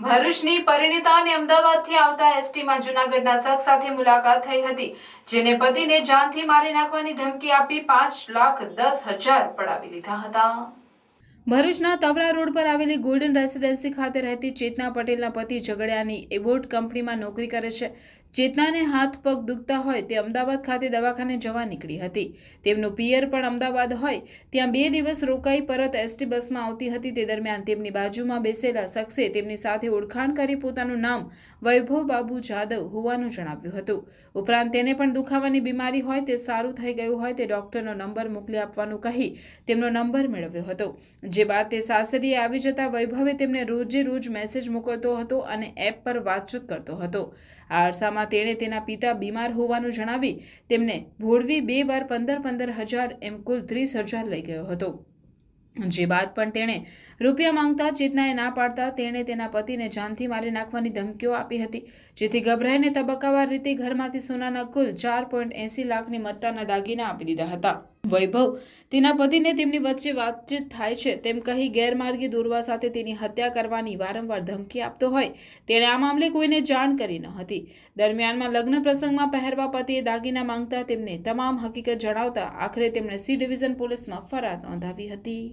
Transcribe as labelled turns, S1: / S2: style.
S1: ભરૂચની પરિણીતાની અમદાવાદથી આવતા એસટીમાં જૂનાગઢના શખ્સ સાથે મુલાકાત થઈ હતી, જેને પતિને જાનથી મારી નાખવાની ધમકી આપી 5,10,000 પડાવી લીધા હતા। ભરૂચના તવરા રોડ પર આવેલી ગોલ્ડન રેસિડેન્સી ખાતે રહેતી ચેતના પટેલના પતિ ઝઘડિયાની એબોટ કંપનીમાં નોકરી કરે છે। ચેતનાને હાથ પગ દુખતા હોય તે અમદાવાદ ખાતે દવાખાને જવા નીકળી હતી। તેમનું પિયર પણ અમદાવાદ હોય ત્યાં 2 દિવસ રોકાઈ પરત એસટી બસમાં આવતી હતી। તે દરમિયાન તેમની બાજુમાં બેસેલા શખ્સે તેમની સાથે ઓળખાણ કરી પોતાનું નામ વૈભવ બાબુ જાદવ હોવાનું જણાવ્યું હતું। ઉપરાંત તેને પણ દુખાવાની બીમારી હોય, તે સારું થઈ ગયું હોય તે ડોક્ટરનો નંબર મોકલી આપવાનું કહી તેમનો નંબર મેળવ્યો હતો। જે બાદ તે સાસરીએ આવી જતા વૈભવે તેમને રોજે રોજ મેસેજ મોકલતો હતો અને એપ પર વાતચીત કરતો હતો। આ અરસામાં તેણે તેના પિતા બીમાર હોવાનું જણાવી તેમને ભોળવી 2 વાર 15,000 એમ કુલ 30,000 લઈ ગયો હતો। જે બાદ પણ તેણે રૂપિયા માંગતા ચેતનાએ ના પાડતા તેણે તેના પતિને જાનથી મારી નાખવાની ધમકીઓ આપી હતી, જેથી ગભરાઈને તબક્કાવાર રીતે ઘરમાંથી સોનાના કુલ 4.80 લાખની મત્તાના દાગીના આપી દીધા હતા। વૈભવ તેના પતિને તેમની વચ્ચે વાતચીત થાય છે તેમ કહી ગેરમાર્ગે દોરવા સાથે તેની હત્યા કરવાની વારંવાર ધમકી આપતો હોય તેણે આ મામલે કોઈને જાણ કરી ન હતી। દરમિયાનમાં લગ્ન પ્રસંગમાં પહેરવા પતિએ દાગીના માંગતા તેમને તમામ હકીકત જણાવતા આખરે તેમણે સી ડિવિઝન પોલીસમાં ફરિયાદ નોંધાવી હતી।